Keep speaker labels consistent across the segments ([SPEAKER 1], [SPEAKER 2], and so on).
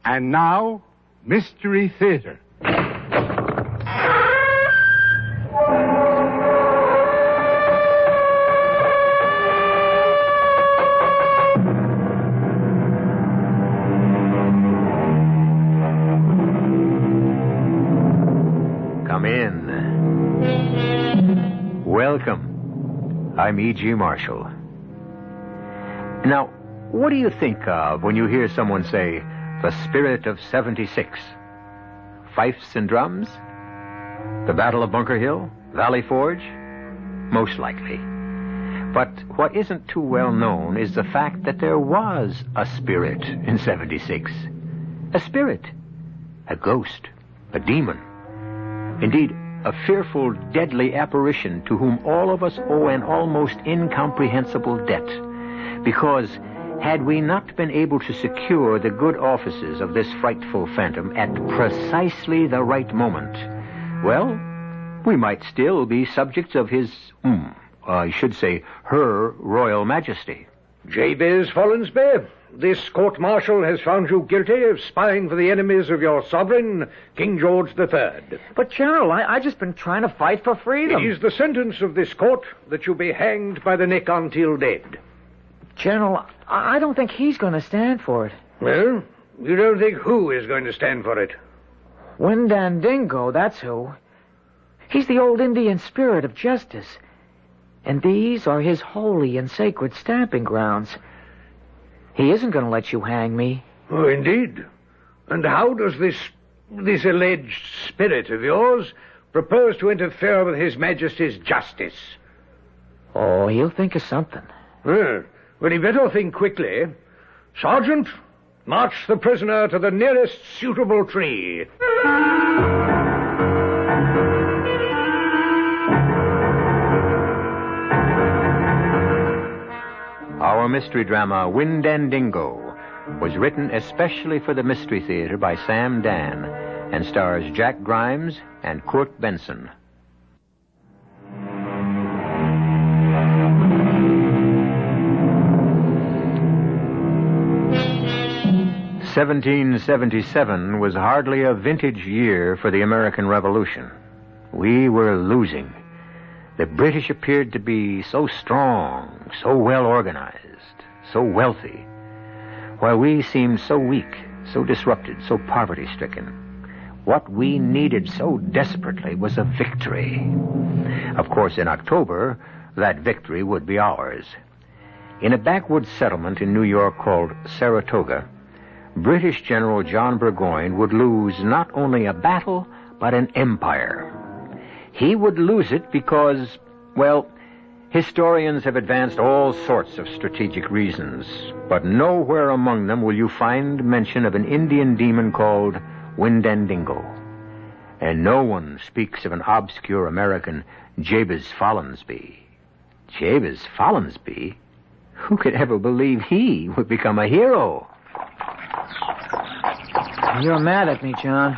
[SPEAKER 1] And now, Mystery Theater.
[SPEAKER 2] Come in. Welcome. I'm E.G. Marshall. Now, what do you think of when you hear someone say, the spirit of 76? Fifes and drums? The Battle of Bunker Hill? Valley Forge? Most likely. But what isn't too well known is the fact that there was a spirit in 76. A spirit. A ghost. A demon. Indeed, a fearful, deadly apparition to whom all of us owe an almost incomprehensible debt. Because had we not been able to secure the good offices of this frightful phantom at precisely the right moment, well, we might still be subjects of his, I should say, her Royal Majesty.
[SPEAKER 3] Jabez Follansby, this court-martial has found you guilty of spying for the enemies of your sovereign, King George III.
[SPEAKER 4] But, General, I just been trying to fight for freedom.
[SPEAKER 3] It is the sentence of this court that you be hanged by the neck until dead.
[SPEAKER 4] General, I don't think he's going to stand for it.
[SPEAKER 3] Well, you don't think who is going to stand for it?
[SPEAKER 4] Windandingo, that's who. He's the old Indian spirit of justice. And these are his holy and sacred stamping grounds. He isn't going to let you hang me.
[SPEAKER 3] Oh, indeed. And how does this alleged spirit of yours propose to interfere with His Majesty's justice?
[SPEAKER 4] Oh, he'll think of something.
[SPEAKER 3] Well, he better think quickly. Sergeant, march the prisoner to the nearest suitable tree.
[SPEAKER 2] Our mystery drama, Windandingo, was written especially for the Mystery Theater by Sam Dann and stars Jack Grimes and Kurt Benson. "1777 was hardly a vintage year for the American Revolution. We were losing. The British appeared to be so strong, so well organized, so wealthy, while we seemed so weak, so disrupted, so poverty-stricken. What we needed so desperately was a victory. Of course, in October, that victory would be ours. In a backwoods settlement in New York called Saratoga, British General John Burgoyne would lose not only a battle, but an empire. He would lose it because, well, historians have advanced all sorts of strategic reasons, but nowhere among them will you find mention of an Indian demon called Windandingo. And no one speaks of an obscure American, Jabez Follansby. Jabez Follansby? Who could ever believe he would become a hero?
[SPEAKER 4] You're mad at me, John.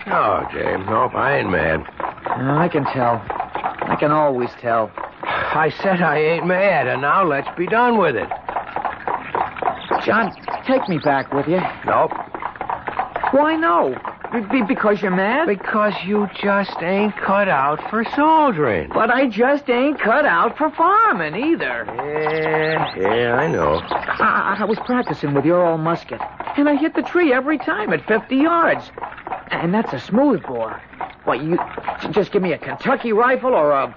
[SPEAKER 5] No, James. Nope, I ain't mad.
[SPEAKER 4] I can tell. I can always tell.
[SPEAKER 5] I said I ain't mad, and now let's be done with it.
[SPEAKER 4] John, take me back with you.
[SPEAKER 5] Nope.
[SPEAKER 4] Why no? Because you're mad?
[SPEAKER 5] Because you just ain't cut out for soldiering.
[SPEAKER 4] But I just ain't cut out for farming either.
[SPEAKER 5] Yeah, I know.
[SPEAKER 4] I was practicing with your old musket, and I hit the tree every time at 50 yards. And that's a smooth bore. What, you just give me a Kentucky rifle or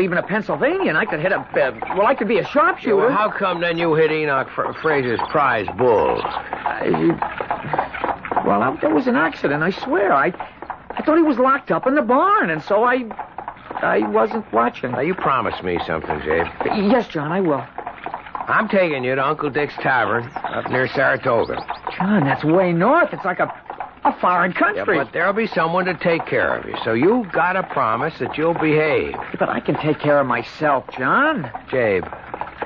[SPEAKER 4] even a Pennsylvania, and I could hit I could be a sharpshooter.
[SPEAKER 5] Well, how come then you hit Enoch Fraser's prize bull?
[SPEAKER 4] There was an accident, I swear. I thought he was locked up in the barn, and so I wasn't watching.
[SPEAKER 5] Now, you promised me something, Jabe.
[SPEAKER 4] Yes, John, I will.
[SPEAKER 5] I'm taking you to Uncle Dick's Tavern up near Saratoga.
[SPEAKER 4] John, that's way north. It's like a foreign country.
[SPEAKER 5] Yeah, but there'll be someone to take care of you, so you gotta promise that you'll behave.
[SPEAKER 4] But I can take care of myself, John.
[SPEAKER 5] Jabe,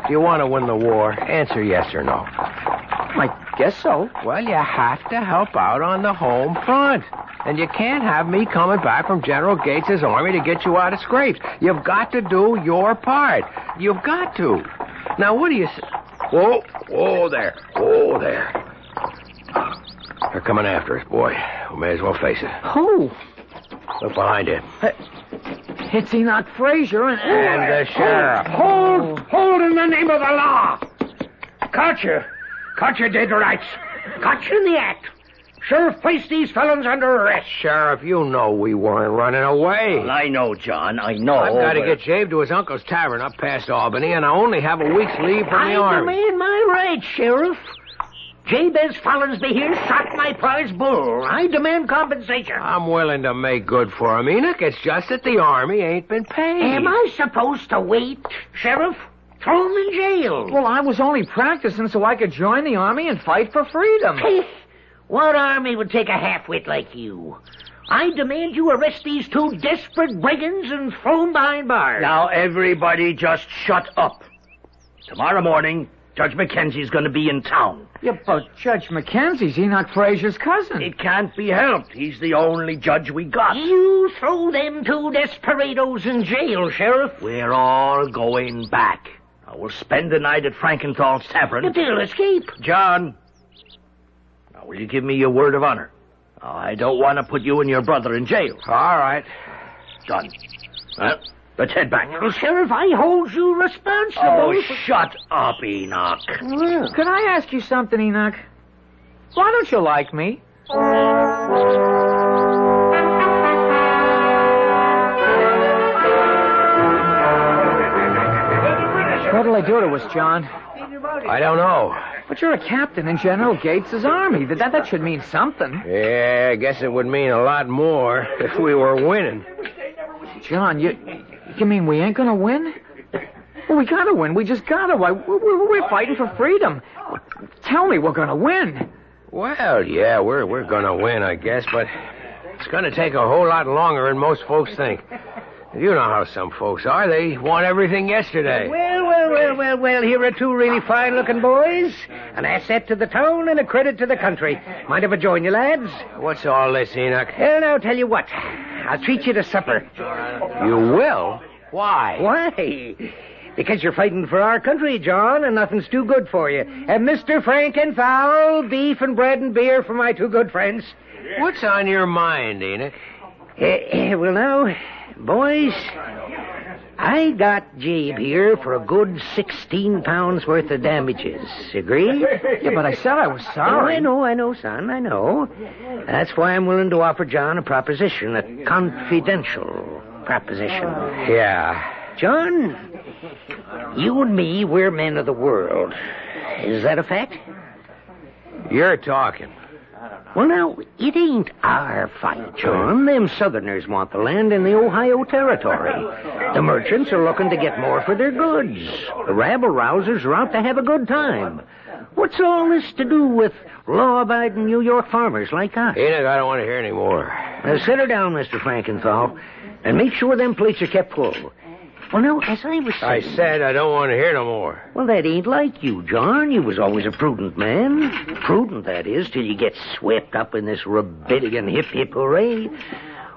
[SPEAKER 5] do you want to win the war? Answer yes or no.
[SPEAKER 4] I guess so.
[SPEAKER 5] Well, you have to help out on the home front. And you can't have me coming back from General Gates's army to get you out of scrapes. You've got to do your part. You've got to. Now, what do you say? Whoa there. They're coming after us, boy. We may as well face it.
[SPEAKER 4] Who?
[SPEAKER 5] Look behind you.
[SPEAKER 4] It's Enoch Fraser and
[SPEAKER 5] And the sheriff.
[SPEAKER 3] Hold in the name of the law. Caught you. Caught you dead rights. Caught you in the act. Sheriff, place these felons under arrest.
[SPEAKER 5] Sheriff, you know we weren't running away.
[SPEAKER 6] Well, I know, John. I know.
[SPEAKER 5] I've got to
[SPEAKER 6] but-
[SPEAKER 5] get Jabe to his uncle's tavern up past Albany, and I only have a week's leave from the army.
[SPEAKER 3] demand my rights, Sheriff. Jabez Follinsby here shot my prize bull. I demand compensation.
[SPEAKER 5] I'm willing to make good for him, Enoch. It's just that the army ain't been paid.
[SPEAKER 3] Am I supposed to wait, Sheriff? Throw him in jail.
[SPEAKER 4] Well, I was only practicing so I could join the army and fight for freedom.
[SPEAKER 3] What army would take a half-wit like you? I demand you arrest these two desperate brigands and throw them behind bars.
[SPEAKER 6] Now, everybody just shut up. Tomorrow morning, Judge Mackenzie's going to be in town.
[SPEAKER 4] Yeah, but Judge Mackenzie's Enoch Fraser's cousin.
[SPEAKER 6] It can't be helped. He's the only judge we got.
[SPEAKER 3] You throw them two desperados in jail, Sheriff.
[SPEAKER 6] We're all going back. Now, we'll spend the night at Frankenthal's tavern.
[SPEAKER 3] But they'll escape.
[SPEAKER 6] John, now, will you give me your word of honor? Now, I don't want to put you and your brother in jail.
[SPEAKER 5] All right.
[SPEAKER 6] Done. Well, let's head back.
[SPEAKER 3] Well, Sheriff, I hold you responsible.
[SPEAKER 6] Oh, shut up, Enoch.
[SPEAKER 4] Could I ask you something, Enoch? Why don't you like me? What'll I do to us, John?
[SPEAKER 5] I don't know.
[SPEAKER 4] But you're a captain in General Gates's army. That should mean something.
[SPEAKER 5] Yeah, I guess it would mean a lot more if we were winning.
[SPEAKER 4] John, you mean we ain't gonna win? Well, we gotta win. We just gotta. We're fighting for freedom. Tell me we're gonna win.
[SPEAKER 5] Well, yeah, we're gonna win, I guess, but it's gonna take a whole lot longer than most folks think. You know how some folks are. They want everything yesterday.
[SPEAKER 3] Well, here are two really fine-looking boys. An asset to the town and a credit to the country. Mind if I join you, lads?
[SPEAKER 5] What's all this, Enoch?
[SPEAKER 3] Well, now, tell you what. I'll treat you to supper.
[SPEAKER 5] You will? Why?
[SPEAKER 3] Why? Because you're fighting for our country, John, and nothing's too good for you. And Mr. Frankenfowl, beef and bread and beer for my two good friends.
[SPEAKER 5] What's on your mind, Enoch?
[SPEAKER 3] Well, now, boys, I got Jabe here for a good 16 pounds worth of damages. Agree?
[SPEAKER 4] Yeah, but I said I was sorry.
[SPEAKER 3] Oh, I know, son, I know. That's why I'm willing to offer John a proposition, a confidential proposition.
[SPEAKER 5] Yeah.
[SPEAKER 3] John, you and me, we're men of the world. Is that a fact?
[SPEAKER 5] You're talking.
[SPEAKER 3] Well, now, it ain't our fight, John. Them Southerners want the land in the Ohio Territory. The merchants are looking to get more for their goods. The rabble-rousers are out to have a good time. What's all this to do with law-abiding New York farmers like us?
[SPEAKER 5] Enoch, I don't want to hear any more.
[SPEAKER 3] Now, set her down, Mr. Frankenthal, and make sure them plates are kept full. Well, now, as I was saying...
[SPEAKER 5] I said I don't want to hear no more.
[SPEAKER 3] Well, that ain't like you, John. You was always a prudent man. Prudent, that is, till you get swept up in this rebellion hip-hip hooray.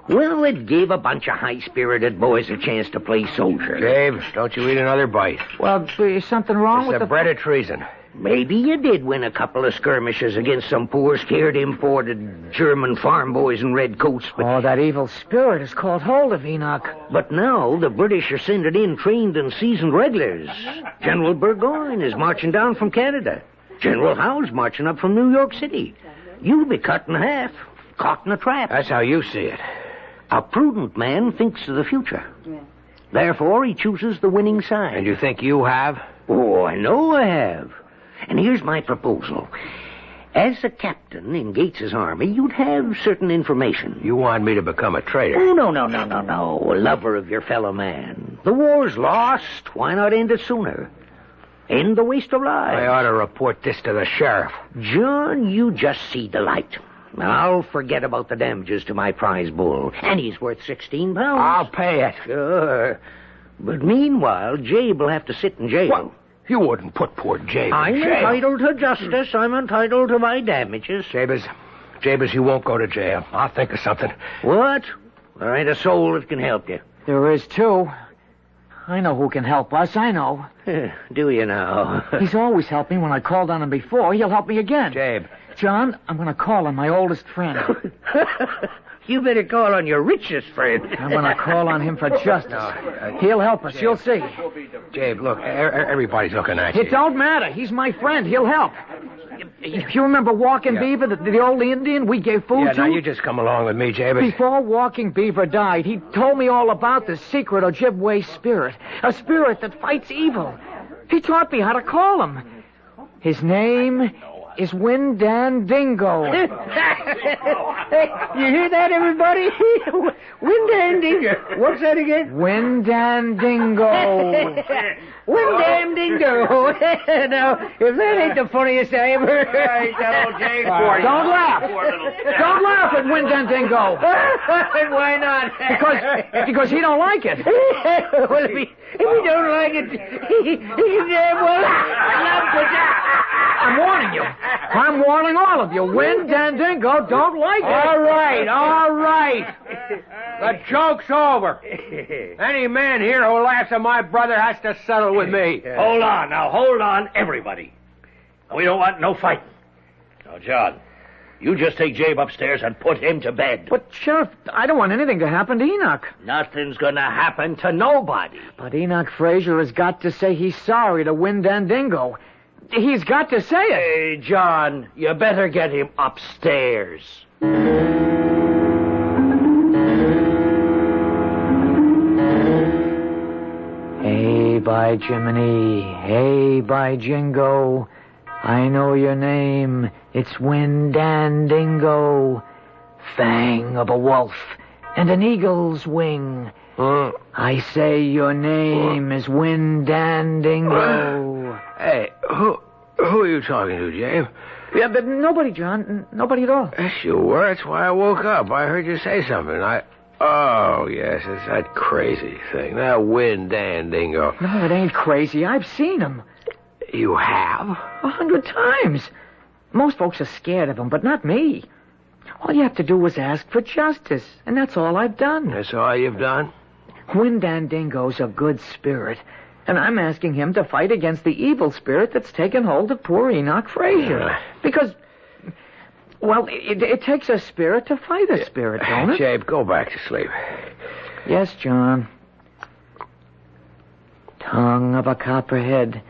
[SPEAKER 3] Well, it gave a bunch of high-spirited boys a chance to play soldier.
[SPEAKER 5] Dave, don't you eat another bite.
[SPEAKER 4] Well, is something wrong
[SPEAKER 5] It's
[SPEAKER 4] with
[SPEAKER 5] the bread of treason.
[SPEAKER 3] Maybe you did win a couple of skirmishes against some poor, scared, imported German farm boys in red coats, but...
[SPEAKER 4] Oh, that evil spirit has caught hold of Enoch.
[SPEAKER 3] But now the British are sending in trained and seasoned regulars. General Burgoyne is marching down from Canada. General Howe's marching up from New York City. You'll be cut in half, caught in a trap.
[SPEAKER 5] That's how you see it.
[SPEAKER 3] A prudent man thinks of the future. Therefore, he chooses the winning side.
[SPEAKER 5] And you think you have?
[SPEAKER 3] Oh, I know I have. And here's my proposal. As a captain in Gates's army, you'd have certain information.
[SPEAKER 5] You want me to become a traitor?
[SPEAKER 3] Oh, no. A lover of your fellow man. The war's lost. Why not end it sooner? End the waste of lives.
[SPEAKER 5] I ought to report this to the sheriff.
[SPEAKER 3] John, you just see the light. I'll forget about the damages to my prize bull. And he's worth 16 pounds.
[SPEAKER 5] I'll pay it.
[SPEAKER 3] Sure. But meanwhile, Jabe will have to sit in jail.
[SPEAKER 5] What? You wouldn't put poor Jabe
[SPEAKER 3] I'm
[SPEAKER 5] in jail.
[SPEAKER 3] entitled to justice. I'm entitled to my damages.
[SPEAKER 5] Jabez, you won't go to jail. I'll think of something.
[SPEAKER 3] What? There ain't a soul that can help you.
[SPEAKER 4] There is, too. I know who can help us, I know.
[SPEAKER 3] Do you now?
[SPEAKER 4] He's always helped me when I called on him before. He'll help me again.
[SPEAKER 5] Jabe,
[SPEAKER 4] John, I'm going to call on my oldest friend.
[SPEAKER 3] You better call on your richest friend.
[SPEAKER 4] I'm going to call on him for justice. He'll help us. You'll see.
[SPEAKER 5] Jabe, look, everybody's looking at you.
[SPEAKER 4] It don't matter. He's my friend. He'll help. You remember Walking Beaver, the old Indian we gave food
[SPEAKER 5] Yeah,
[SPEAKER 4] to?
[SPEAKER 5] now you just come along with me, Jabe.
[SPEAKER 4] Before Walking Beaver died, he told me all about the secret Ojibwe spirit, a spirit that fights evil. He taught me how to call him. His name is Windandingo.
[SPEAKER 3] You hear that, everybody? Windandingo. What's that again?
[SPEAKER 4] Windandingo.
[SPEAKER 3] Windandingo. Now, if that ain't the funniest I ever heard.
[SPEAKER 4] Don't laugh. Don't laugh at Windandingo.
[SPEAKER 3] Why not?
[SPEAKER 4] Because he don't like it.
[SPEAKER 3] Well, if he don't like it, he damn well
[SPEAKER 4] I'm warning you. I'm warning all of you. Windandingo don't like it.
[SPEAKER 5] All right. The joke's over. Any man here who laughs at my brother has to settle with me.
[SPEAKER 6] Hold on, everybody. We don't want no fighting. Now, John, you just take Jabe upstairs and put him to bed.
[SPEAKER 4] But, Sheriff, I don't want anything to happen to Enoch.
[SPEAKER 6] Nothing's gonna happen to nobody.
[SPEAKER 4] But Enoch Fraser has got to say he's sorry to Windandingo. He's got to say it.
[SPEAKER 6] Hey, John, you better get him upstairs.
[SPEAKER 4] Hey, by Jiminy, hey, by Jingo, I know your name. It's Windandingo, fang of a wolf and an eagle's wing. I say your name is Windandingo.
[SPEAKER 5] Hey, who are you talking to, Jabe?
[SPEAKER 4] Yeah, but nobody, John. Nobody at all.
[SPEAKER 5] Yes, you were. That's why I woke up. I heard you say something. Oh, yes, it's that crazy thing. That Windandingo.
[SPEAKER 4] No, it ain't crazy. I've seen him.
[SPEAKER 5] You have?
[SPEAKER 4] 100 times. Most folks are scared of him, but not me. All you have to do is ask for justice, and that's all I've done.
[SPEAKER 5] That's all you've done?
[SPEAKER 4] Windandingo's a good spirit, and I'm asking him to fight against the evil spirit that's taken hold of poor Enoch Fraser. Because, well, it takes a spirit to fight a spirit, don't it?
[SPEAKER 5] Jabe, go back to sleep.
[SPEAKER 4] Yes, John. Tongue of a copperhead,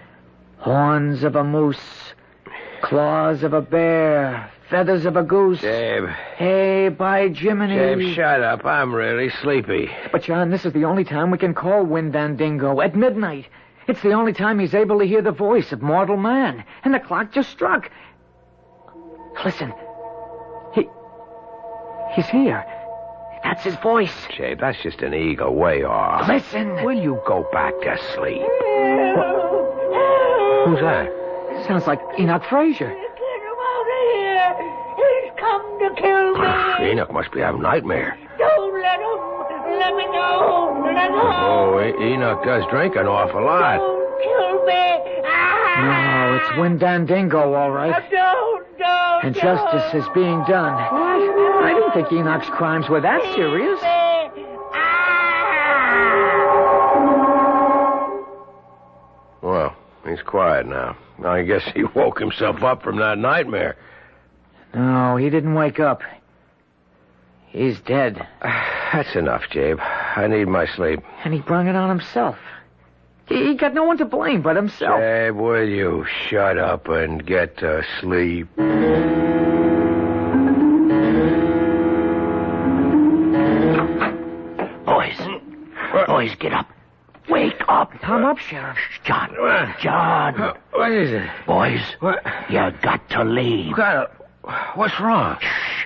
[SPEAKER 4] horns of a moose, claws of a bear, feathers of a goose.
[SPEAKER 5] Jabe.
[SPEAKER 4] Hey, by Jiminy.
[SPEAKER 5] Jabe, shut up. I'm really sleepy.
[SPEAKER 4] But, John, this is the only time we can call Windandingo, at midnight. It's the only time he's able to hear the voice of mortal man. And the clock just struck. Listen. He's here. That's his voice.
[SPEAKER 5] Jabe, that's just an eagle way off.
[SPEAKER 4] Listen.
[SPEAKER 5] Will you go back to sleep? Who's that?
[SPEAKER 4] Sounds like Enoch Fraser.
[SPEAKER 7] Get him out of here. He's come to kill me.
[SPEAKER 5] Enoch must be having a nightmare.
[SPEAKER 7] Don't let him. Let me go. Let go.
[SPEAKER 5] Oh, Enoch does drink an awful lot.
[SPEAKER 7] Don't kill me.
[SPEAKER 4] No, it's Windandingo, all right.
[SPEAKER 7] Don't.
[SPEAKER 4] And justice is being done. What? I didn't think Enoch's crimes were that serious.
[SPEAKER 5] Well, he's quiet now. I guess he woke himself up from that nightmare.
[SPEAKER 4] No, he didn't wake up. He's dead.
[SPEAKER 5] That's enough, Jabe. I need my sleep.
[SPEAKER 4] And he brung it on himself. He got no one to blame but himself.
[SPEAKER 5] Jabe, will you shut up and get to sleep?
[SPEAKER 6] Boys, get up. Wake up.
[SPEAKER 4] Come up, Sheriff.
[SPEAKER 6] John.
[SPEAKER 5] What is it?
[SPEAKER 6] Boys,
[SPEAKER 5] What?
[SPEAKER 6] you got to leave.
[SPEAKER 5] What's wrong?
[SPEAKER 6] Shh.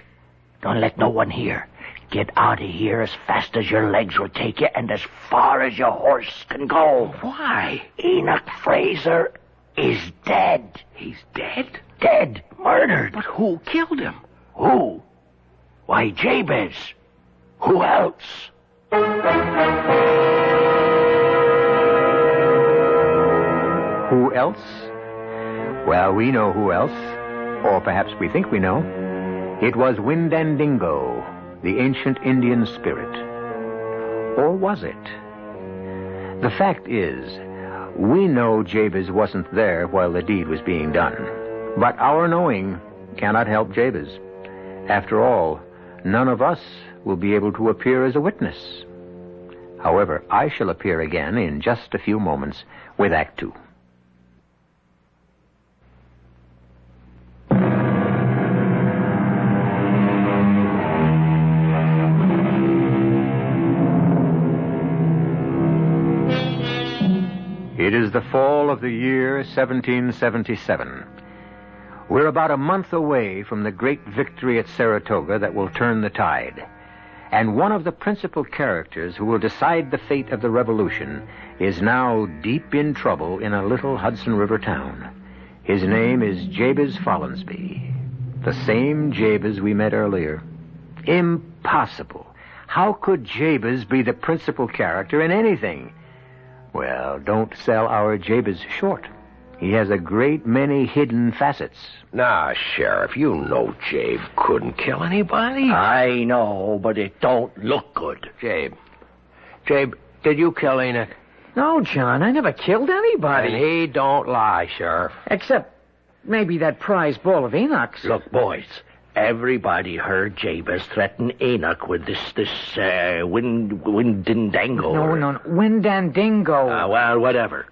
[SPEAKER 6] Don't let no one hear. Get out of here as fast as your legs will take you and as far as your horse can go.
[SPEAKER 5] Why?
[SPEAKER 6] Enoch Fraser is dead.
[SPEAKER 5] He's dead?
[SPEAKER 6] Dead. Murdered.
[SPEAKER 5] But who killed him?
[SPEAKER 6] Who? Why, Jabez. Who else?
[SPEAKER 2] Who else? Well, we know who else. Or perhaps we think we know. It was Windandingo, the ancient Indian spirit. Or was it? The fact is, we know Jabez wasn't there while the deed was being done. But our knowing cannot help Jabez. After all, none of us will be able to appear as a witness. However, I shall appear again in just a few moments with Act Two. It is the fall of the year 1777. We're about a month away from the great victory at Saratoga that will turn the tide. And one of the principal characters who will decide the fate of the revolution is now deep in trouble in a little Hudson River town. His name is Jabez Follansbee, the same Jabez we met earlier. Impossible. How could Jabez be the principal character in anything? Well, don't sell our Jabez short. He has a great many hidden facets.
[SPEAKER 5] Now, Sheriff, you know Jabe couldn't kill anybody.
[SPEAKER 6] I know, but it don't look good.
[SPEAKER 5] Jabe, did you kill Enoch?
[SPEAKER 4] No, John, I never killed anybody.
[SPEAKER 5] And he don't lie, Sheriff.
[SPEAKER 4] Except maybe that prize bull of Enoch's.
[SPEAKER 6] Look, boys, everybody heard Jabez threaten Enoch with this Windandingo.
[SPEAKER 4] No, Windandingo.
[SPEAKER 6] Well, whatever.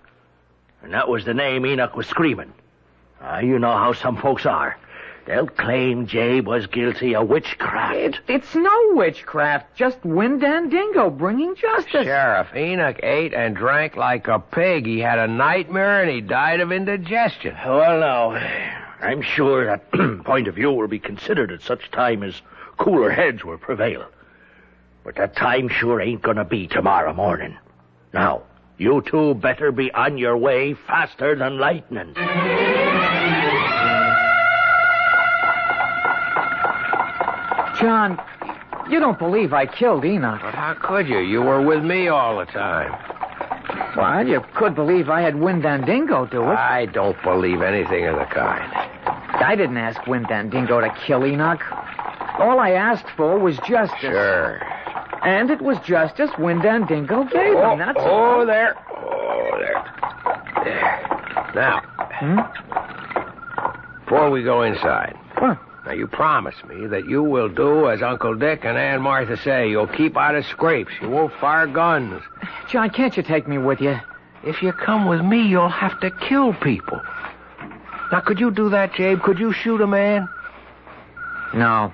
[SPEAKER 6] And that was the name Enoch was screaming. You know how some folks are. They'll claim Jabe was guilty of witchcraft.
[SPEAKER 4] It's no witchcraft, just Windandingo bringing justice.
[SPEAKER 5] Sheriff, Enoch ate and drank like a pig. He had a nightmare and he died of indigestion.
[SPEAKER 6] Well, now, I'm sure that point of view will be considered at such time as cooler heads will prevail. But that time sure ain't gonna be tomorrow morning. Now, you two better be on your way faster than lightning.
[SPEAKER 4] John, you don't believe I killed Enoch.
[SPEAKER 5] But how could you? You were with me all the time.
[SPEAKER 4] Well, you could believe I had Windandingo do it.
[SPEAKER 5] I don't believe anything of the kind.
[SPEAKER 4] I didn't ask Windandingo to kill Enoch. All I asked for was justice.
[SPEAKER 5] Sure.
[SPEAKER 4] And it was justice Windandingo gave him, that's all.
[SPEAKER 5] Oh, there. Now, before we go inside,
[SPEAKER 4] What?
[SPEAKER 5] now you promise me that you will do as Uncle Dick and Aunt Martha say. You'll keep out of scrapes. You won't fire guns.
[SPEAKER 4] John, can't you take me with you?
[SPEAKER 5] If you come with me, you'll have to kill people. Now, could you do that, Jabe? Could you shoot a man?
[SPEAKER 4] No.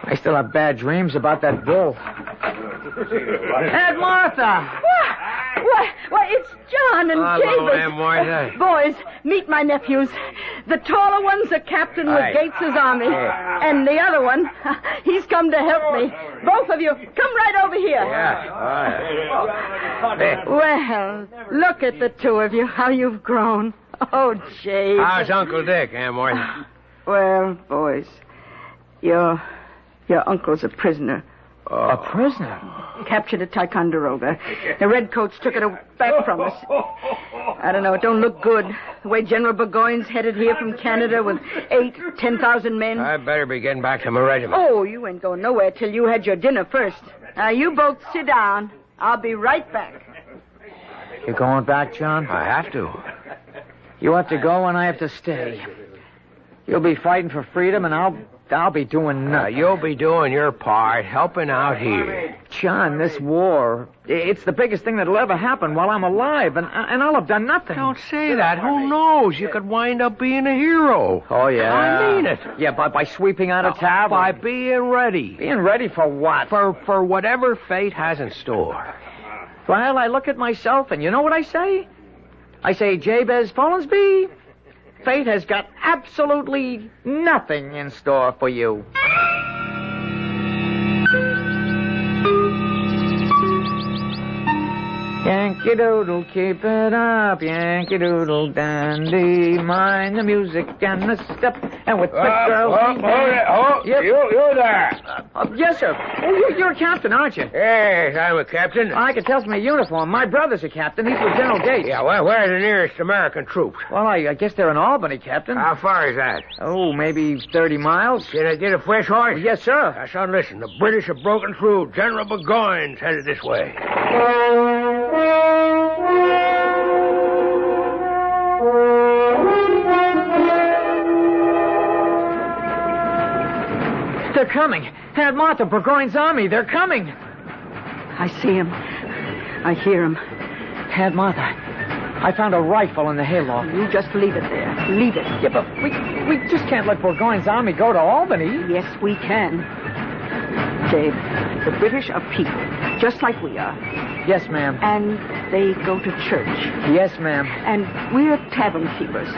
[SPEAKER 4] I still have bad dreams about that bull. Aunt Martha!
[SPEAKER 7] Why, it's John and
[SPEAKER 5] Hello,
[SPEAKER 7] Jabez.
[SPEAKER 5] Aunt Martha.
[SPEAKER 7] Boys, meet my nephews. The taller one's a captain with
[SPEAKER 5] Aye.
[SPEAKER 7] Gates's army. And the other one, he's come to help me. Both of you, come right over here.
[SPEAKER 5] Yeah.
[SPEAKER 7] Well, look at the two of you, how you've grown. Oh, Jabe.
[SPEAKER 5] How's Uncle Dick, Aunt Martha?
[SPEAKER 7] Well, boys, your uncle's a prisoner.
[SPEAKER 4] A prisoner?
[SPEAKER 7] Captured at Ticonderoga. The redcoats took it back from us. I don't know, it don't look good. The way General Burgoyne's headed here from Canada with 10,000 men.
[SPEAKER 5] I better be getting back to my regiment.
[SPEAKER 7] Oh, you ain't going nowhere till you had your dinner first. Now, you both sit down. I'll be right back.
[SPEAKER 4] You going back, John?
[SPEAKER 5] I have to.
[SPEAKER 4] You have to go and I have to stay. You'll be fighting for freedom and I'll be doing nothing.
[SPEAKER 5] You'll be doing your part, helping out here.
[SPEAKER 4] John, this war, it's the biggest thing that'll ever happen while I'm alive, and I'll have done nothing.
[SPEAKER 5] Don't say that. Who knows? You could wind up being a hero.
[SPEAKER 4] Oh, yeah?
[SPEAKER 5] I mean it.
[SPEAKER 4] Yeah, by sweeping out a tavern.
[SPEAKER 5] By being ready.
[SPEAKER 4] Being ready for what?
[SPEAKER 5] For whatever fate has in store.
[SPEAKER 4] Well, I look at myself, and you know what I say? I say, Jabez Follansbee, fate has got absolutely nothing in store for you. Yankee Doodle, keep it up, Yankee Doodle dandy. Mind the music and the step, and with the girl. Yep.
[SPEAKER 5] You there.
[SPEAKER 4] Yes, sir. Oh, you're a captain, aren't you?
[SPEAKER 5] Yes, I'm a captain.
[SPEAKER 4] I can tell from your uniform. My brother's a captain. He's with General Gates.
[SPEAKER 5] Yeah, well, where's the nearest American troops?
[SPEAKER 4] Well, I guess they're in Albany, Captain.
[SPEAKER 5] How far is that?
[SPEAKER 4] Oh, maybe 30 miles.
[SPEAKER 5] Can I get a fresh horse?
[SPEAKER 4] Yes, sir.
[SPEAKER 5] Now, son, listen. The British have broken through. General Burgoyne's headed this way.
[SPEAKER 4] coming. Aunt Martha, Burgoyne's army, they're coming.
[SPEAKER 7] I see him. I hear him.
[SPEAKER 4] Aunt Martha, I found a rifle in the hayloft.
[SPEAKER 7] You just leave it there. Leave it.
[SPEAKER 4] Yeah, but we just can't let Burgoyne's army go to Albany.
[SPEAKER 7] Yes, we can. Dave, the British are people, just like we are.
[SPEAKER 4] Yes, ma'am.
[SPEAKER 7] And they go to church.
[SPEAKER 4] Yes, ma'am.
[SPEAKER 7] And we're tavern keepers.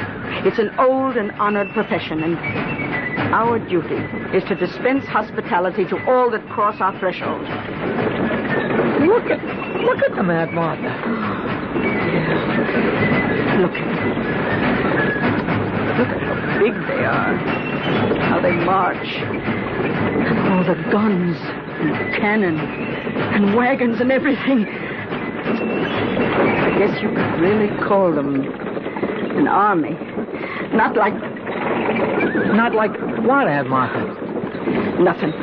[SPEAKER 7] It's an old and honored profession, and our duty is to dispense hospitality to all that cross our threshold.
[SPEAKER 4] Look at them, Aunt Martha.
[SPEAKER 7] Yeah. Look at them. Look at how big they are. How they march. And all the guns and cannon and wagons and everything. I guess you could really call them an army. Not like
[SPEAKER 4] what, Aunt Martha?
[SPEAKER 7] Nothing.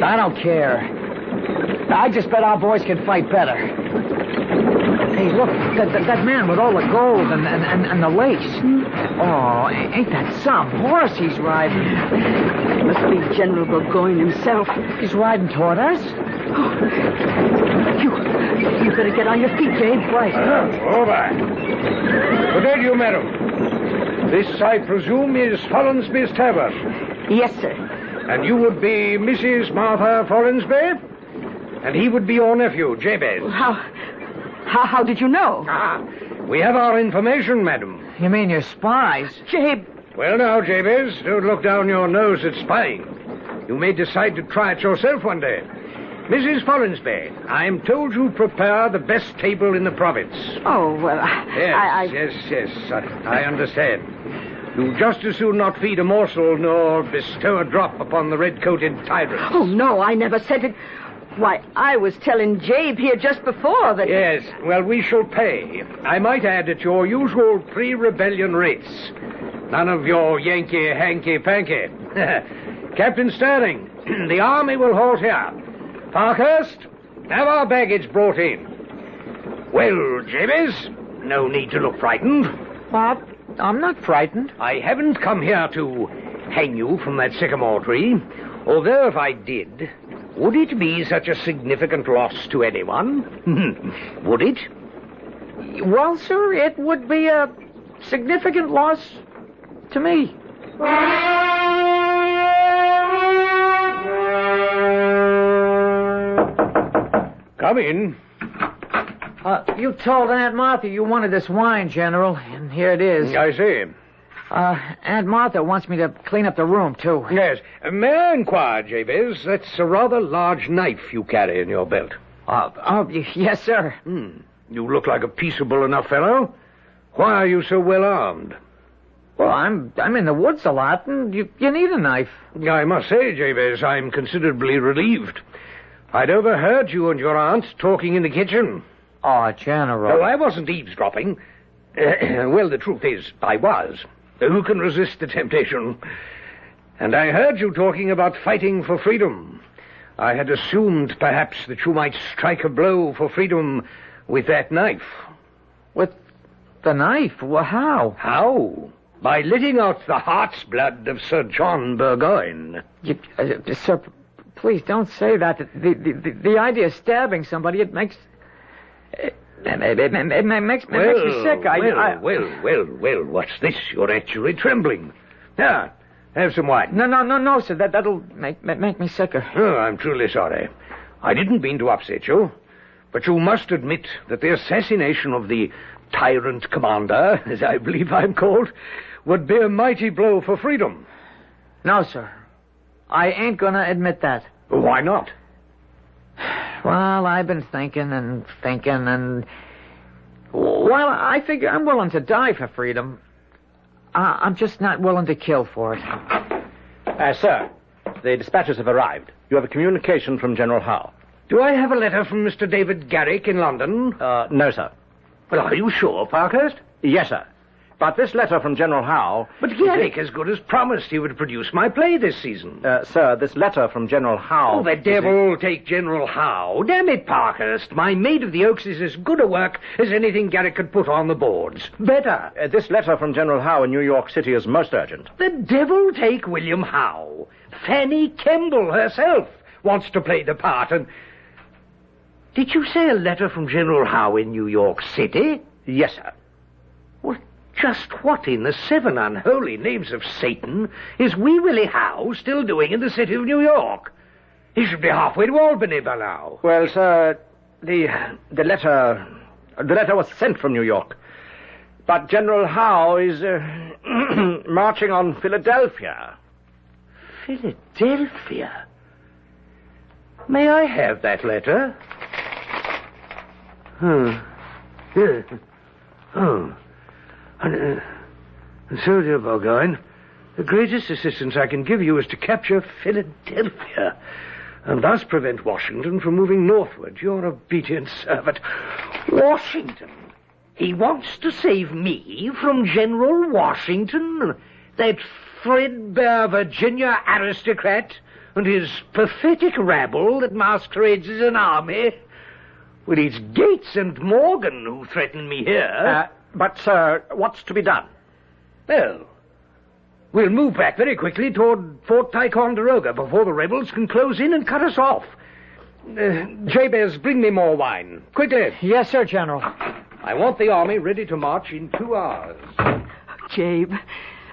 [SPEAKER 4] I don't care. I just bet our boys can fight better. Hey, look, that man with all the gold and the lace. Oh, ain't that some horse he's riding?
[SPEAKER 7] It must be General Burgoyne himself.
[SPEAKER 4] He's riding toward us.
[SPEAKER 7] Oh, you better get on your feet, Dave.
[SPEAKER 4] Right.
[SPEAKER 8] Over. Good day to you, madam. This, I presume, is Follansby's Tavern.
[SPEAKER 7] Yes, sir.
[SPEAKER 8] And you would be Mrs. Martha Follansby? And he would be your nephew, Jabez.
[SPEAKER 7] How did you know?
[SPEAKER 8] We have our information, madam.
[SPEAKER 4] You mean you're spies?
[SPEAKER 7] Jabe.
[SPEAKER 8] Well, now, Jabez, don't look down your nose at spying. You may decide to try it yourself one day. Mrs. Follansby, I am told you prepare the best table in the province.
[SPEAKER 7] Oh, well,
[SPEAKER 8] Yes, I understand. You just as soon not feed a morsel nor bestow a drop upon the red-coated tyrants.
[SPEAKER 7] Oh, no, I never said it. Why, I was telling Jabe here just before that...
[SPEAKER 8] Yes, well, we shall pay. I might add at your usual pre-rebellion rates. None of your Yankee hanky-panky. Captain Sterling, the army will halt here. Parkhurst, have our baggage brought in. Well, Jabez, no need to look frightened.
[SPEAKER 4] What? I'm not frightened.
[SPEAKER 8] I haven't come here to hang you from that sycamore tree. Although if I did, would it be such a significant loss to anyone? Would it?
[SPEAKER 4] Well, sir, it would be a significant loss to me.
[SPEAKER 8] Come in.
[SPEAKER 4] You told Aunt Martha you wanted this wine, General, and here it is.
[SPEAKER 8] I see.
[SPEAKER 4] Aunt Martha wants me to clean up the room, too.
[SPEAKER 8] Yes. May I inquire, Jabez, that's a rather large knife you carry in your belt.
[SPEAKER 4] Yes, sir.
[SPEAKER 8] You look like a peaceable enough fellow. Why are you so well armed?
[SPEAKER 4] Well, I'm in the woods a lot, and you need a knife.
[SPEAKER 8] I must say, Jabez, I'm considerably relieved. I'd overheard you and your aunt talking in the kitchen.
[SPEAKER 4] Oh, General.
[SPEAKER 8] No, I wasn't eavesdropping. Well, the truth is, I was. Who can resist the temptation? And I heard you talking about fighting for freedom. I had assumed, perhaps, that you might strike a blow for freedom with that knife.
[SPEAKER 4] With the knife? Well, how?
[SPEAKER 8] How? By letting out the heart's blood of Sir John Burgoyne.
[SPEAKER 4] Sir, please don't say that. The idea of stabbing somebody, it makes... It makes me sick.
[SPEAKER 8] Well, what's this? You're actually trembling. Now, have some wine.
[SPEAKER 4] No, sir. That'll make me sicker.
[SPEAKER 8] Oh, I'm truly sorry. I didn't mean to upset you. But you must admit that the assassination of the tyrant commander, as I believe I'm called, would be a mighty blow for freedom.
[SPEAKER 4] No, sir. I ain't gonna admit that.
[SPEAKER 8] Why not?
[SPEAKER 4] Well, I've been thinking and... Well, I figure I'm willing to die for freedom. I'm just not willing to kill for it.
[SPEAKER 9] Sir, the dispatches have arrived. You have a communication from General Howe.
[SPEAKER 8] Do I have a letter from Mr. David Garrick in London?
[SPEAKER 9] No, sir.
[SPEAKER 8] Well, are you sure, Parkhurst?
[SPEAKER 9] Yes, sir. But this letter from General Howe...
[SPEAKER 8] But Garrick, as good as promised, he would produce my play this season.
[SPEAKER 9] Sir, this letter from General Howe...
[SPEAKER 8] Oh, the devil take General Howe. Damn it, Parkhurst. My Maid of the Oaks is as good a work as anything Garrick could put on the boards. Better.
[SPEAKER 9] This letter from General Howe in New York City is most urgent.
[SPEAKER 8] The devil take William Howe. Fanny Kemble herself wants to play the part, and... Did you say a letter from General Howe in New York City?
[SPEAKER 9] Yes, sir.
[SPEAKER 8] Well, just what in the seven unholy names of Satan is Wee Willie Howe still doing in the city of New York? He should be halfway to Albany by now.
[SPEAKER 9] Well, sir, the letter was sent from New York. But General Howe is marching on Philadelphia.
[SPEAKER 8] Philadelphia? May I have that letter? And so, dear Burgoyne, the greatest assistance I can give you is to capture Philadelphia, and thus prevent Washington from moving northward. Your obedient servant. Washington? He wants to save me from General Washington? That threadbare Virginia aristocrat and his pathetic rabble that masquerades as an army? Well, it's Gates and Morgan who threaten me here.
[SPEAKER 9] But, sir, what's to be done?
[SPEAKER 8] Well, we'll move back very quickly toward Fort Ticonderoga before the rebels can close in and cut us off. Jabez, bring me more wine. Quickly.
[SPEAKER 4] Yes, sir, General.
[SPEAKER 8] I want the army ready to march in 2 hours.
[SPEAKER 7] Jabe,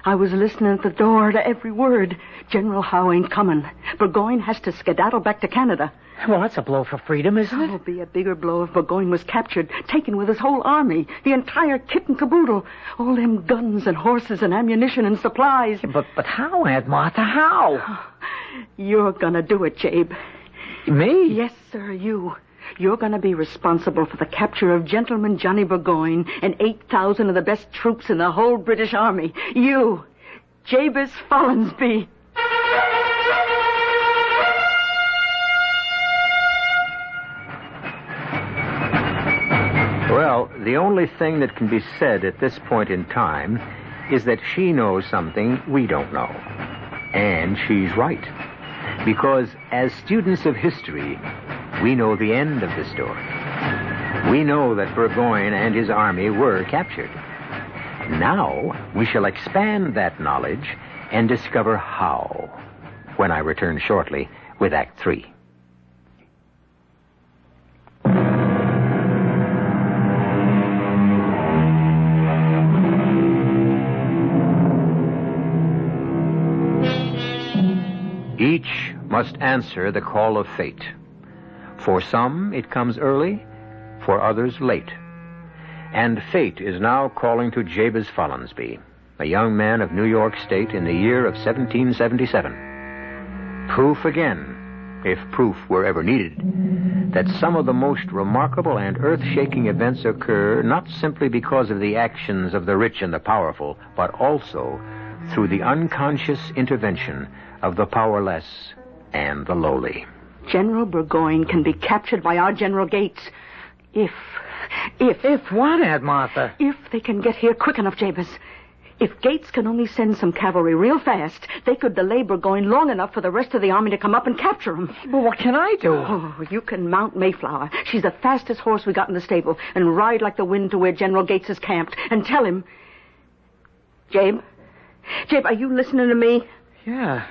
[SPEAKER 7] I was listening at the door to every word. General Howe ain't coming. Burgoyne has to skedaddle back to Canada.
[SPEAKER 4] Well, that's a blow for freedom, isn't it?
[SPEAKER 7] It would be a bigger blow if Burgoyne was captured, taken with his whole army, the entire kit and caboodle, all them guns and horses and ammunition and supplies.
[SPEAKER 4] But how, Aunt Martha, how?
[SPEAKER 7] You're gonna do it, Jabe.
[SPEAKER 4] Me?
[SPEAKER 7] Yes, sir, you. You're gonna be responsible for the capture of Gentleman Johnny Burgoyne and 8,000 of the best troops in the whole British Army. You, Jabez Follinsby.
[SPEAKER 2] Well, the only thing that can be said at this point in time is that she knows something we don't know. And she's right. Because as students of history, we know the end of the story. We know that Burgoyne and his army were captured. Now, we shall expand that knowledge and discover how, when I return shortly with Act 3. Each must answer the call of fate. For some, it comes early, for others, late. And fate is now calling to Jabez Follinsby, a young man of New York State in the year of 1777. Proof again, if proof were ever needed, that some of the most remarkable and earth-shaking events occur not simply because of the actions of the rich and the powerful, but also through the unconscious intervention of the powerless and the lowly.
[SPEAKER 7] General Burgoyne can be captured by our General Gates if
[SPEAKER 4] what, Aunt Martha?
[SPEAKER 7] If they can get here quick enough, Jabez. If Gates can only send some cavalry real fast, they could delay Burgoyne long enough for the rest of the army to come up and capture him.
[SPEAKER 4] Well, what can I do?
[SPEAKER 7] Oh, you can mount Mayflower. She's the fastest horse we got in the stable, and ride like the wind to where General Gates is camped, and tell him... Jabe, are you listening to me?
[SPEAKER 4] Yeah.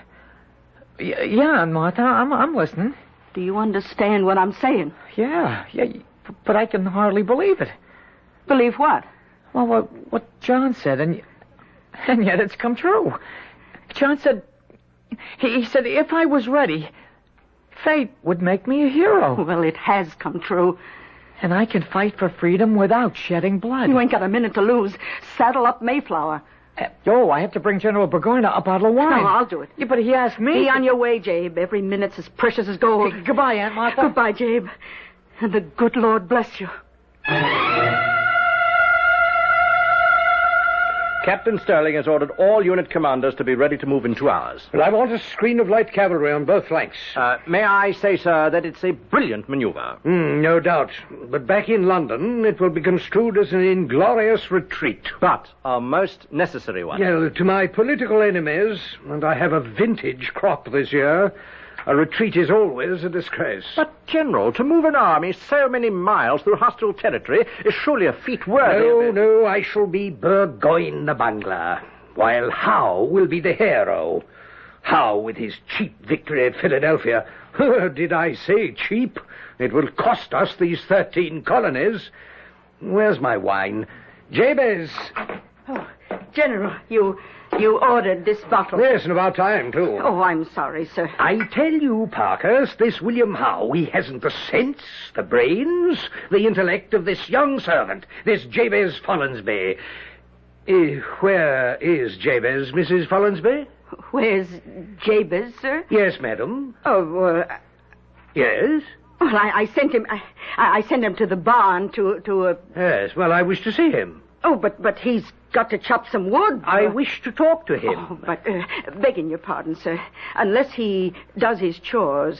[SPEAKER 4] Yeah, Aunt Martha, I'm listening.
[SPEAKER 7] Do you understand what I'm saying?
[SPEAKER 4] Yeah, but I can hardly believe it.
[SPEAKER 7] Believe what?
[SPEAKER 4] Well, what John said, and yet it's come true. John said, he said if I was ready, fate would make me a hero.
[SPEAKER 7] Well, it has come true.
[SPEAKER 4] And I can fight for freedom without shedding blood.
[SPEAKER 7] You ain't got a minute to lose. Saddle up Mayflower.
[SPEAKER 4] I have to bring General Burgoyne a bottle of wine.
[SPEAKER 7] No, I'll do it.
[SPEAKER 4] Yeah, but he asked me...
[SPEAKER 7] Be on your way, Jabe. Every minute's as precious as gold.
[SPEAKER 4] Goodbye, Aunt Martha.
[SPEAKER 7] Goodbye, Jabe. And the good Lord bless you.
[SPEAKER 9] Captain Sterling has ordered all unit commanders to be ready to move in 2 hours.
[SPEAKER 8] Well, I want a screen of light cavalry on both flanks.
[SPEAKER 9] May I say, sir, that it's a brilliant maneuver.
[SPEAKER 8] No doubt. But back in London, it will be construed as an inglorious retreat.
[SPEAKER 9] But a most necessary one.
[SPEAKER 8] Well, to my political enemies, and I have a vintage crop this year, a retreat is always a disgrace.
[SPEAKER 9] But, General, to move an army so many miles through hostile territory is surely a feat worthy of it.
[SPEAKER 8] No, I shall be Burgoyne the bungler, while Howe will be the hero. Howe with his cheap victory at Philadelphia. Did I say cheap? It will cost us these 13 colonies. Where's my wine? Jabez!
[SPEAKER 7] Oh, General, you ordered this bottle.
[SPEAKER 8] Yes, and about time, too.
[SPEAKER 7] Oh, I'm sorry, sir.
[SPEAKER 8] I tell you, Parkhurst, this William Howe, he hasn't the sense, the brains, the intellect of this young servant, this Jabez Follansby. Where is Jabez, Mrs. Follansby?
[SPEAKER 7] Where's Jabez, sir?
[SPEAKER 8] Yes, madam.
[SPEAKER 7] Oh,
[SPEAKER 8] Yes?
[SPEAKER 7] well, I sent him. I sent him to the barn to.
[SPEAKER 8] Yes, well, I wish to see him.
[SPEAKER 7] Oh, but he's got to chop some wood.
[SPEAKER 8] I wish to talk to him.
[SPEAKER 7] Oh, but begging your pardon, sir, unless he does his chores,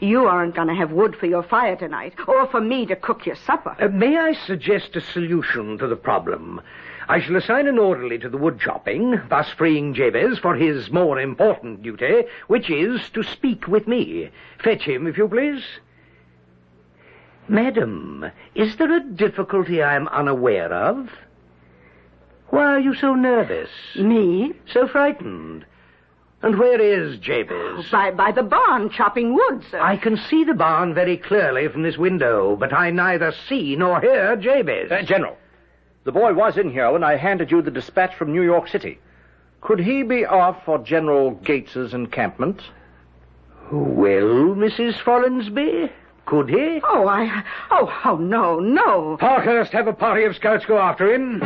[SPEAKER 7] you aren't going to have wood for your fire tonight, or for me to cook your supper.
[SPEAKER 8] May I suggest a solution to the problem? I shall assign an orderly to the wood chopping, thus freeing Jabez for his more important duty, which is to speak with me. Fetch him, if you please. Madam, is there a difficulty I am unaware of? Why are you so nervous?
[SPEAKER 7] Me?
[SPEAKER 8] So frightened? And where is Jabez?
[SPEAKER 7] By the barn, chopping wood, sir.
[SPEAKER 8] I can see the barn very clearly from this window, but I neither see nor hear Jabez.
[SPEAKER 9] General, the boy was in here when I handed you the dispatch from New York City. Could he be off for General Gates's encampment?
[SPEAKER 8] Well, Mrs. Follansby, could he?
[SPEAKER 7] Oh, no.
[SPEAKER 8] Parkhurst, have a party of scouts go after him.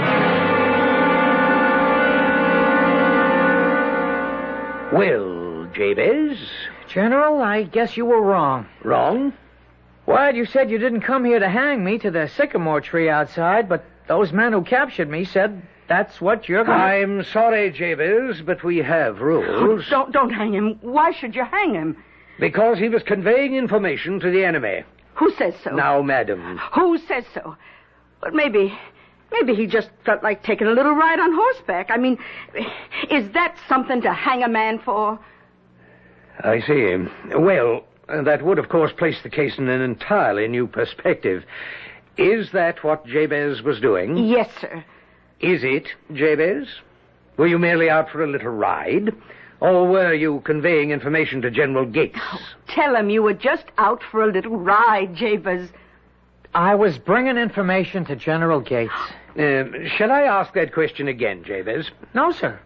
[SPEAKER 8] Well, Jabez?
[SPEAKER 4] General, I guess you were wrong.
[SPEAKER 8] Wrong?
[SPEAKER 4] What? You said you didn't come here to hang me to the sycamore tree outside, but those men who captured me said that's what you're going to...
[SPEAKER 8] I'm sorry, Jabez, but we have rules.
[SPEAKER 7] Don't hang him. Why should you hang him?
[SPEAKER 8] Because he was conveying information to the enemy.
[SPEAKER 7] Who says so?
[SPEAKER 8] Now, madam.
[SPEAKER 7] Who says so? But maybe he just felt like taking a little ride on horseback. I mean, is that something to hang a man for?
[SPEAKER 8] I see. Well, that would, of course, place the case in an entirely new perspective. Is that what Jabez was doing?
[SPEAKER 7] Yes, sir.
[SPEAKER 8] Is it, Jabez? Were you merely out for a little ride? Or were you conveying information to General Gates?
[SPEAKER 7] Oh, tell him you were just out for a little ride, Jabez.
[SPEAKER 4] I was bringing information to General Gates.
[SPEAKER 8] Shall I ask that question again, Jabez?
[SPEAKER 4] No, sir.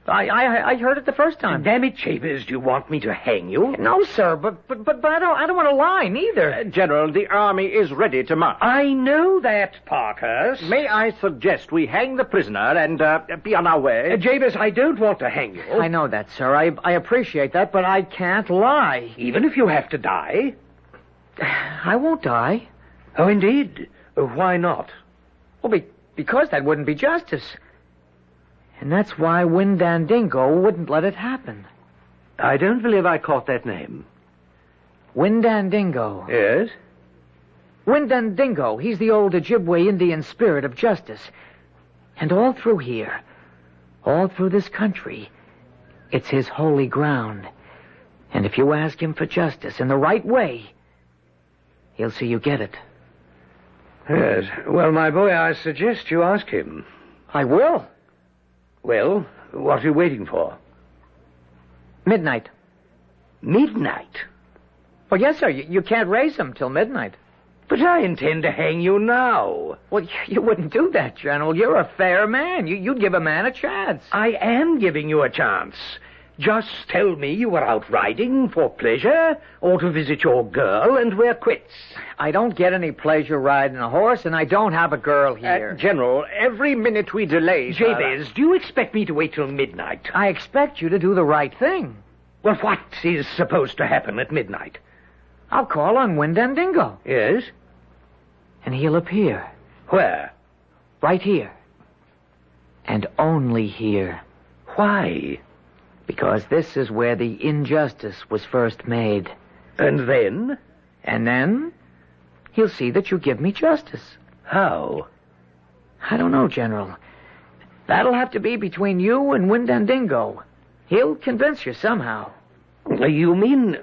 [SPEAKER 4] I heard it the first time.
[SPEAKER 8] Damn it, Jabez, do you want me to hang you?
[SPEAKER 4] No, sir, but I don't want to lie, neither.
[SPEAKER 9] General, the army is ready to march.
[SPEAKER 8] I know that, Parkhurst.
[SPEAKER 9] May I suggest we hang the prisoner and be on our way?
[SPEAKER 8] Jabez, I don't want to hang you.
[SPEAKER 4] I know that, sir. I appreciate that, but I can't lie.
[SPEAKER 8] Even if you have to die?
[SPEAKER 4] I won't die.
[SPEAKER 8] Oh, indeed. Why not?
[SPEAKER 4] Well, because that wouldn't be justice. And that's why Windandingo wouldn't let it happen.
[SPEAKER 8] I don't believe I caught that name.
[SPEAKER 4] Windandingo.
[SPEAKER 8] Yes?
[SPEAKER 4] Windandingo. He's the old Ojibwe Indian spirit of justice. And all through here, all through this country, it's his holy ground. And if you ask him for justice in the right way, he'll see you get it.
[SPEAKER 8] Yes. Well, my boy, I suggest you ask him.
[SPEAKER 4] I will.
[SPEAKER 8] Well, what are you waiting for?
[SPEAKER 4] Midnight.
[SPEAKER 8] Midnight?
[SPEAKER 4] Oh, yes, sir. You can't raise him till midnight.
[SPEAKER 8] But I intend to hang you now.
[SPEAKER 4] Well, you wouldn't do that, General. You're a fair man. You'd give a man a chance.
[SPEAKER 8] I am giving you a chance. Just tell me you were out riding for pleasure or to visit your girl, and we're quits.
[SPEAKER 4] I don't get any pleasure riding a horse, and I don't have a girl here.
[SPEAKER 9] General, every minute we delay...
[SPEAKER 8] Jabez, do you expect me to wait till midnight?
[SPEAKER 4] I expect you to do the right thing.
[SPEAKER 8] Well, what is supposed to happen at midnight?
[SPEAKER 4] I'll call on Windandingo.
[SPEAKER 8] Yes?
[SPEAKER 4] And he'll appear.
[SPEAKER 8] Where?
[SPEAKER 4] Right here. And only here.
[SPEAKER 8] Why?
[SPEAKER 4] Because this is where the injustice was first made.
[SPEAKER 8] And then?
[SPEAKER 4] And then, he'll see that you give me justice.
[SPEAKER 8] How?
[SPEAKER 4] I don't know, General. That'll have to be between you and Windandingo. He'll convince you somehow.
[SPEAKER 8] You mean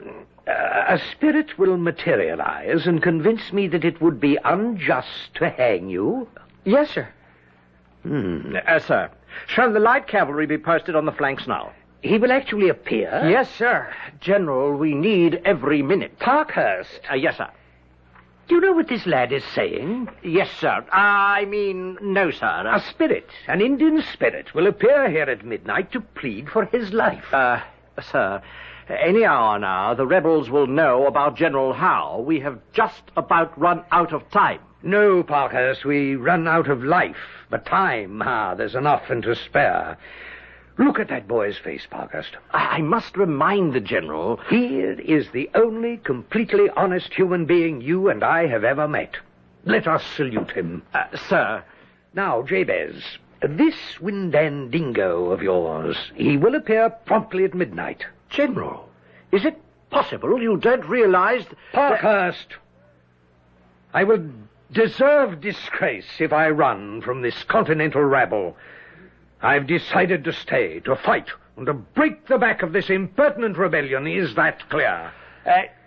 [SPEAKER 8] a spirit will materialize and convince me that it would be unjust to hang you?
[SPEAKER 4] Yes, sir.
[SPEAKER 9] Sir. Shall the light cavalry be posted on the flanks now?
[SPEAKER 8] he will actually appear?
[SPEAKER 4] Yes, sir.
[SPEAKER 6] General, we need every minute.
[SPEAKER 8] Parkhurst.
[SPEAKER 6] Yes, sir.
[SPEAKER 8] Do you know what this lad is saying?
[SPEAKER 6] Yes, sir. I mean, no, sir.
[SPEAKER 8] A spirit, an Indian spirit, will appear here at midnight to plead for his life.
[SPEAKER 6] Sir, any hour now, the rebels will know about General Howe. We have just about run out of time.
[SPEAKER 8] No, Parkhurst, we run out of life. But time, there's enough and to spare. Look at that boy's face, Parkhurst.
[SPEAKER 6] I must remind the General...
[SPEAKER 8] He is the only completely honest human being you and I have ever met. Let us salute him.
[SPEAKER 6] Sir...
[SPEAKER 8] Now, Jabez, this Windandingo of yours, he will appear promptly at midnight.
[SPEAKER 6] General, is it possible you don't realize...
[SPEAKER 8] Parkhurst! I will deserve disgrace if I run from this continental rabble. I've decided to stay, to fight, and to break the back of this impertinent rebellion. Is that clear?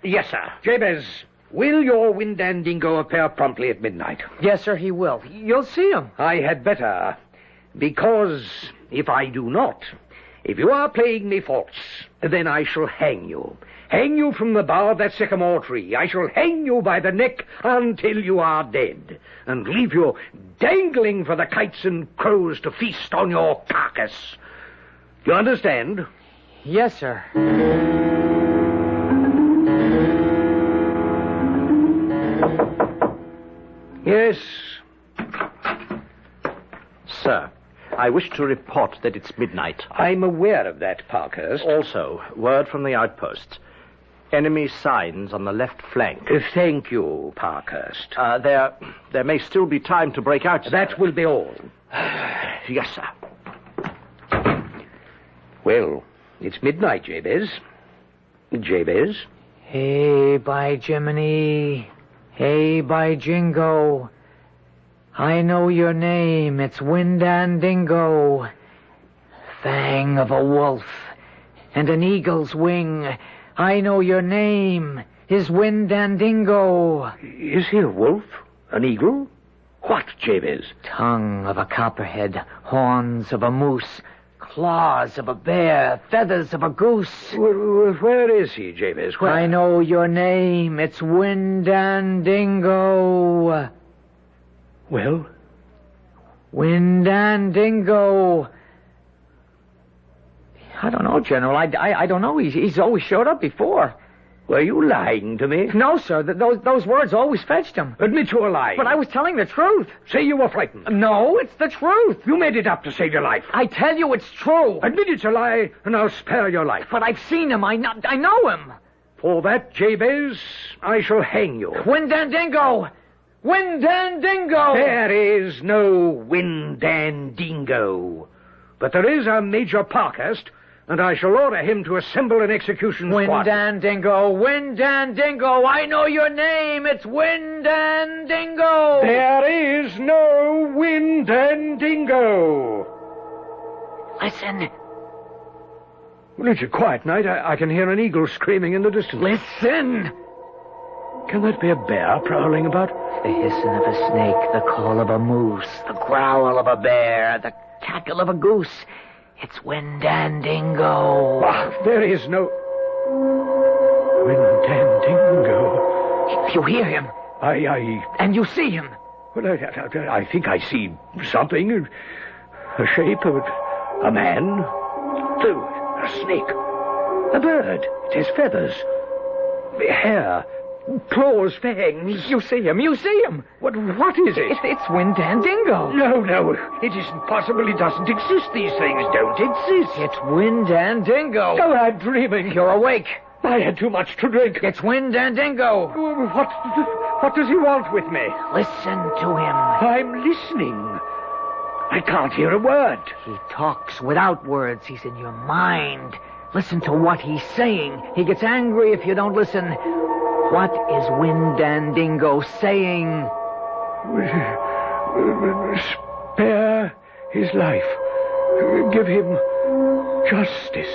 [SPEAKER 6] Yes, sir.
[SPEAKER 8] Jabez, will your Windandingo appear promptly at midnight?
[SPEAKER 4] Yes, sir, he will. You'll see him.
[SPEAKER 8] I had better, because if I do not, if you are playing me false, then I shall hang you. Hang you from the bough of that sycamore tree. I shall hang you by the neck until you are dead, and leave you dangling for the kites and crows to feast on your carcass. You understand?
[SPEAKER 4] Yes, sir.
[SPEAKER 8] Yes.
[SPEAKER 6] Sir, I wish to report that it's midnight.
[SPEAKER 8] I'm aware of that, Parkhurst.
[SPEAKER 6] Also, word from the outposts. Enemy signs on the left flank.
[SPEAKER 8] Thank you, Parkhurst.
[SPEAKER 6] There may still be time to break out, sir.
[SPEAKER 8] That will be all.
[SPEAKER 6] Yes, sir.
[SPEAKER 8] Well, it's midnight, Jabez. Jabez?
[SPEAKER 4] Hey, by Jiminy. Hey, by Jingo. I know your name. It's Windandingo. Fang of a wolf and an eagle's wing. I know your name is Windandingo.
[SPEAKER 8] Is he a wolf? An eagle? What, Jabez?
[SPEAKER 4] Tongue of a copperhead, horns of a moose, claws of a bear, feathers of a goose.
[SPEAKER 8] Where is he, Jabez? Where?
[SPEAKER 4] I know your name. It's Windandingo.
[SPEAKER 8] Well?
[SPEAKER 4] Windandingo. I don't know, General. I don't know. He's always showed up before.
[SPEAKER 8] Were you lying to me?
[SPEAKER 4] No, sir. Those words always fetched him.
[SPEAKER 8] Admit you were lying.
[SPEAKER 4] But I was telling the truth.
[SPEAKER 8] Say you were frightened.
[SPEAKER 4] No, it's the truth.
[SPEAKER 8] You made it up to save your life.
[SPEAKER 4] I tell you it's true.
[SPEAKER 8] Admit it's a lie, and I'll spare your life.
[SPEAKER 4] But I've seen him. I know him.
[SPEAKER 8] For that, Jabez, I shall hang you.
[SPEAKER 4] Windandingo! Windandingo!
[SPEAKER 8] There is no Windandingo. But there is a Major Parkhurst, and I shall order him to assemble an execution squad.
[SPEAKER 4] Windandingo! Windandingo! I know your name! It's Windandingo!
[SPEAKER 8] There is no Windandingo!
[SPEAKER 4] Listen.
[SPEAKER 8] Well, it's a quiet night. I can hear an eagle screaming in the distance.
[SPEAKER 4] Listen!
[SPEAKER 8] Can that be a bear prowling about?
[SPEAKER 4] The hissing of a snake, the call of a moose, the growl of a bear, the cackle of a goose. It's Windandingo.
[SPEAKER 8] Ah, there is no Windandingo.
[SPEAKER 4] You hear him. And you see him.
[SPEAKER 8] Well, I think I see something. A shape of a man. A snake. A bird. It has feathers. Hair. Claws, fangs.
[SPEAKER 4] You see him. You see him.
[SPEAKER 8] What is it?
[SPEAKER 4] It's Windandingo.
[SPEAKER 8] No. It isn't possible. It doesn't exist. These things don't exist.
[SPEAKER 4] It's Windandingo.
[SPEAKER 8] Oh, I'm dreaming.
[SPEAKER 4] You're awake.
[SPEAKER 8] I had too much to drink.
[SPEAKER 4] It's Windandingo.
[SPEAKER 8] What does he want with me?
[SPEAKER 4] Listen to him.
[SPEAKER 8] I'm listening. I can't hear a word.
[SPEAKER 4] He talks without words. He's in your mind. Listen to what he's saying. He gets angry if you don't listen. What is Windandingo saying?
[SPEAKER 8] Spare his life. Give him justice.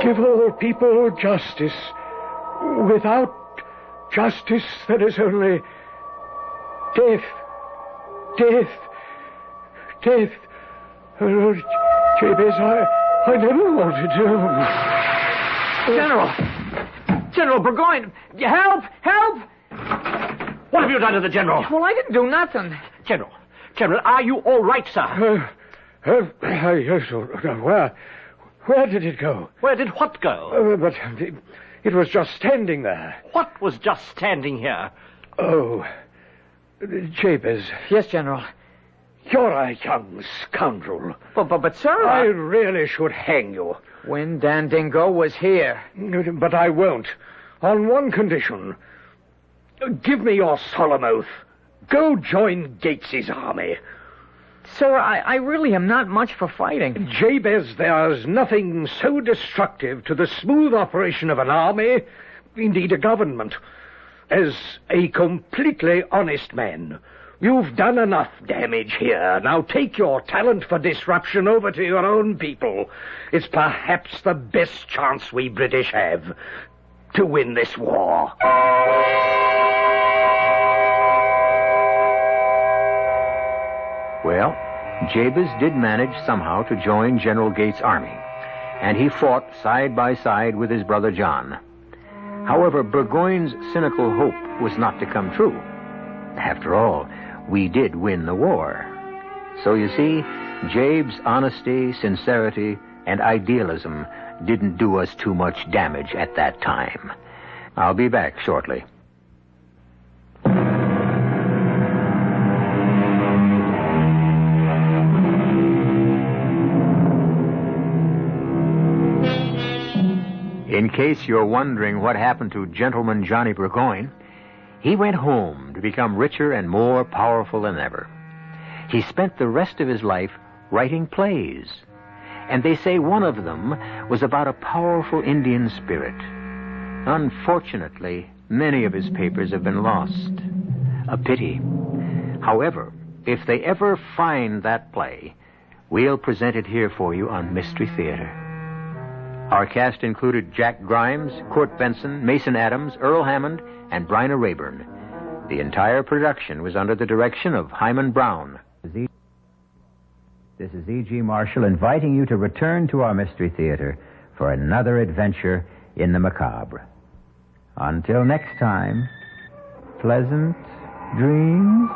[SPEAKER 8] Give all people justice. Without justice, there is only death. Death. Oh, Jabez, I never wanted to.
[SPEAKER 4] General Burgoyne, help!
[SPEAKER 6] What have you done to the General?
[SPEAKER 4] Well, I didn't do nothing.
[SPEAKER 6] General, are you all right, sir?
[SPEAKER 8] Where did it go?
[SPEAKER 6] Where did what go?
[SPEAKER 8] But it was just standing there.
[SPEAKER 6] What was just standing here?
[SPEAKER 8] Oh, Jabez.
[SPEAKER 4] Yes, General.
[SPEAKER 8] You're a young scoundrel.
[SPEAKER 4] But sir,
[SPEAKER 8] I really should hang you.
[SPEAKER 4] Windandingo was here.
[SPEAKER 8] But I won't. On one condition. Give me your solemn oath. Go join Gates's army.
[SPEAKER 4] Sir, I really am not much for fighting.
[SPEAKER 8] Jabez, there's nothing so destructive to the smooth operation of an army, indeed a government, as a completely honest man. You've done enough damage here. Now take your talent for disruption over to your own people. It's perhaps the best chance we British have to win this war.
[SPEAKER 2] Well, Jabez did manage somehow to join General Gates' army, and he fought side by side with his brother John. However, Burgoyne's cynical hope was not to come true. After all, we did win the war. So you see, Jabe's honesty, sincerity, and idealism didn't do us too much damage at that time. I'll be back shortly. In case you're wondering what happened to Gentleman Johnny Burgoyne, he went home to become richer and more powerful than ever. He spent the rest of his life writing plays, and they say one of them was about a powerful Indian spirit. Unfortunately, many of his papers have been lost. A pity. However, if they ever find that play, we'll present it here for you on Mystery Theater. Our cast included Jack Grimes, Court Benson, Mason Adams, Earl Hammond, and Bryna Raeburn. The entire production was under the direction of Himan Brown.
[SPEAKER 10] This is E.G. Marshall inviting you to return to our Mystery Theater for another adventure in the macabre. Until next time, pleasant dreams.